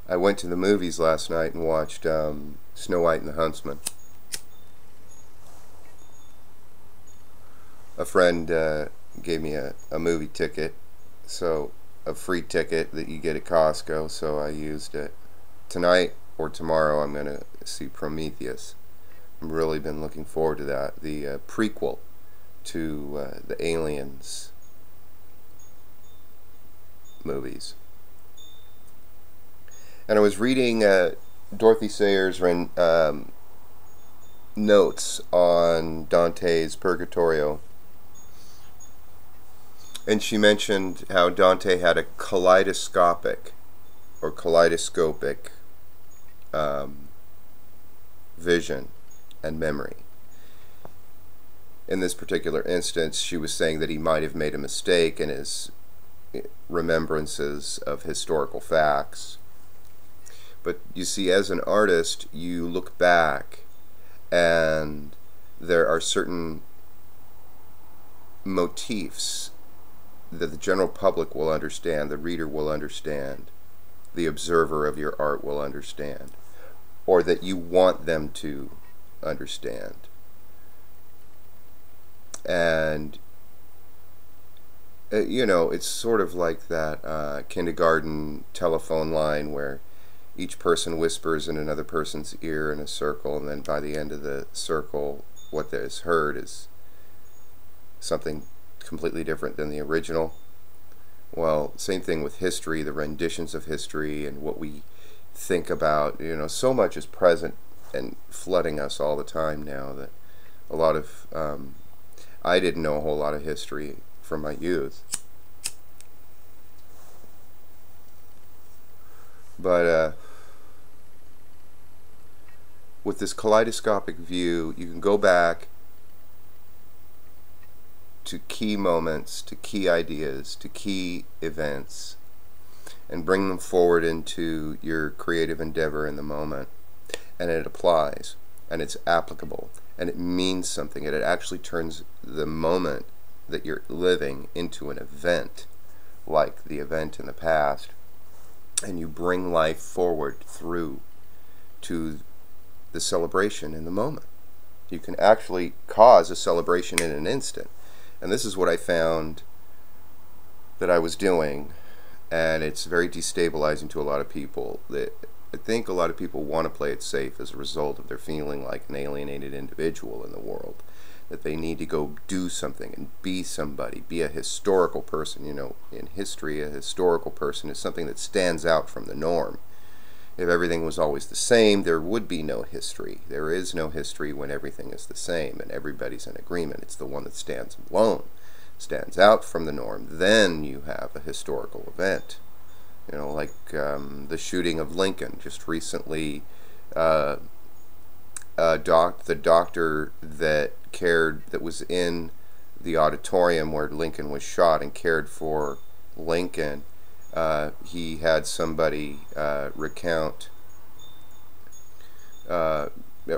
I went to the movies last night and watched Snow White and the Huntsman. A friend gave me a movie ticket, so a free ticket that you get at Costco, so I used it. Tonight or tomorrow I'm going to see Prometheus. I've really been looking forward to that. The prequel to the Aliens movies. And I was reading Dorothy Sayers' notes on Dante's Purgatorio, and she mentioned how Dante had a kaleidoscopic vision and memory. In this particular instance, she was saying that he might have made a mistake in his remembrances of historical facts. But you see, as an artist, you look back and there are certain motifs that the general public will understand, the reader will understand, the observer of your art will understand, or that you want them to understand. And you know, it's sort of like that kindergarten telephone line where each person whispers in another person's ear in a circle, and then by the end of the circle what is heard is something completely different than the original. Well, same thing with history, the renditions of history and what we think about. You know, so much is present and flooding us all the time now that a lot of I didn't know a whole lot of history from my youth, but with this kaleidoscopic view, you can go back to key moments, to key ideas, to key events, and bring them forward into your creative endeavor in the moment. And it applies, and it's applicable, and it means something, and it actually turns the moment that you're living into an event, like the event in the past, and you bring life forward through to the celebration in the moment. You can actually cause a celebration in an instant. And this is what I found that I was doing, and it's very destabilizing to a lot of people. That I think a lot of people want to play it safe as a result of their feeling like an alienated individual in the world, that they need to go do something and be somebody, be a historical person. You know, in history, a historical person is something that stands out from the norm. If everything was always the same, there would be no history. There is no history when everything is the same and everybody's in agreement. It's the one that stands alone, stands out from the norm. Then you have a historical event. You know, like the shooting of Lincoln just recently. The doctor that was in the auditorium where Lincoln was shot and cared for Lincoln. He had somebody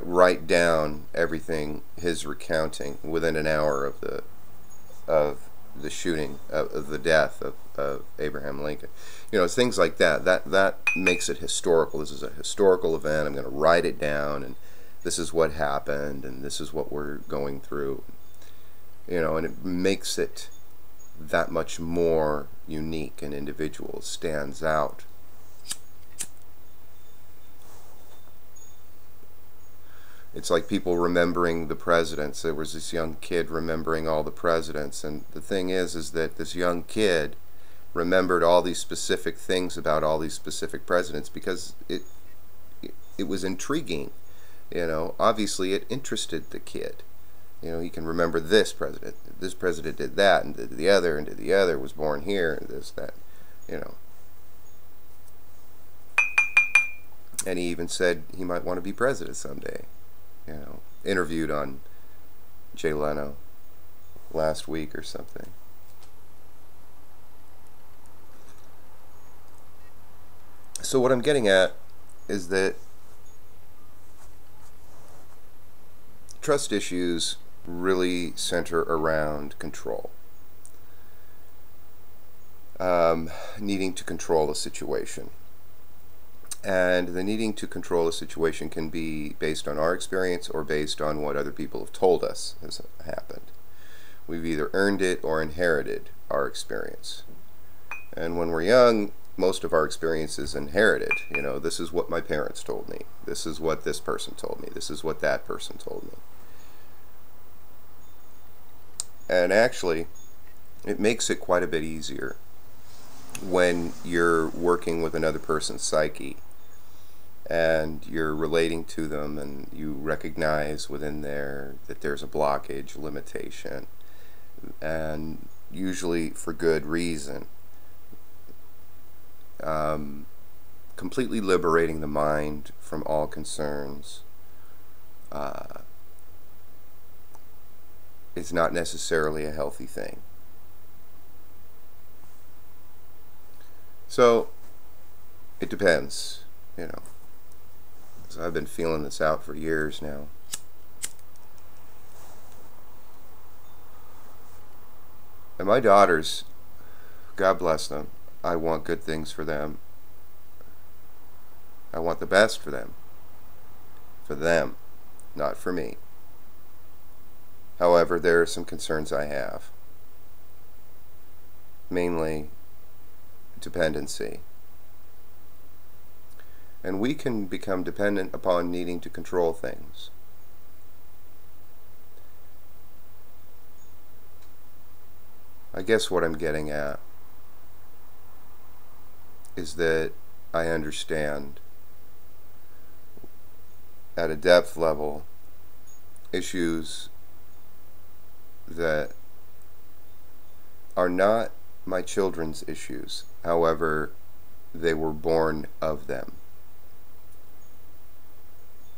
write down everything, his recounting, within an hour of the shooting, of the death of Abraham Lincoln. You know, it's things like that. That makes it historical. This is a historical event. I'm going to write it down, and this is what happened, and this is what we're going through. You know, and it makes it that much more unique and individual, stands out. It's like people remembering the presidents. There was this young kid remembering all the presidents, and the thing is that this young kid remembered all these specific things about all these specific presidents because it was intriguing. You know, obviously it interested the kid. You know, he can remember this president did that, and did the other, and did the other, was born here, and this, that, you know. And he even said he might want to be president someday. You know, interviewed on Jay Leno last week or something. So what I'm getting at is that trust issues really center around control. Needing to control a situation. And the needing to control a situation can be based on our experience or based on what other people have told us has happened. We've either earned it or inherited our experience. And when we're young, most of our experience is inherited. You know, this is what my parents told me. This is what this person told me. This is what that person told me. And actually, it makes it quite a bit easier when you're working with another person's psyche and you're relating to them and you recognize within there that there's a blockage, limitation, and usually for good reason. Completely liberating the mind from all concerns is not necessarily a healthy thing. So it depends, you know. So I've been feeling this out for years now. And my daughters, God bless them, I want good things for them. I want the best for them, not for me. However, there are some concerns I have, mainly dependency. And we can become dependent upon needing to control things. I guess what I'm getting at is that I understand at a depth level issues that are not my children's issues. However, they were born of them.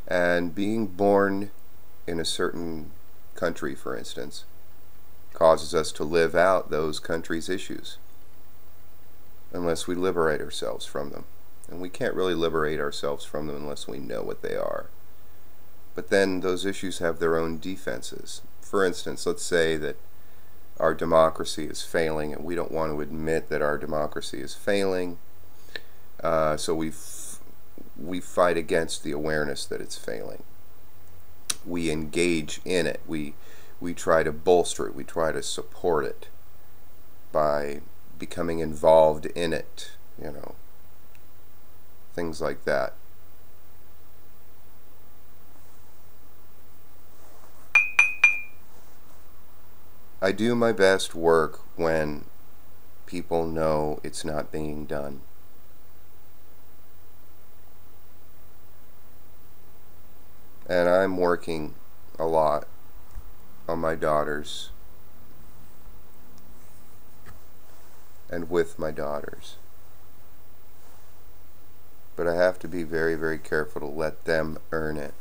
And being born in a certain country, for instance, causes us to live out those countries' issues unless we liberate ourselves from them. And we can't really liberate ourselves from them unless we know what they are. But then those issues have their own defenses. For instance, let's say that our democracy is failing and we don't want to admit that our democracy is failing, so we fight against the awareness that it's failing. We engage in it. We try to bolster it. We try to support it by becoming involved in it, you know, things like that. I do my best work when people know it's not being done. And I'm working a lot on my daughters and with my daughters. But I have to be very, very careful to let them earn it.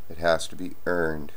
It has to be earned.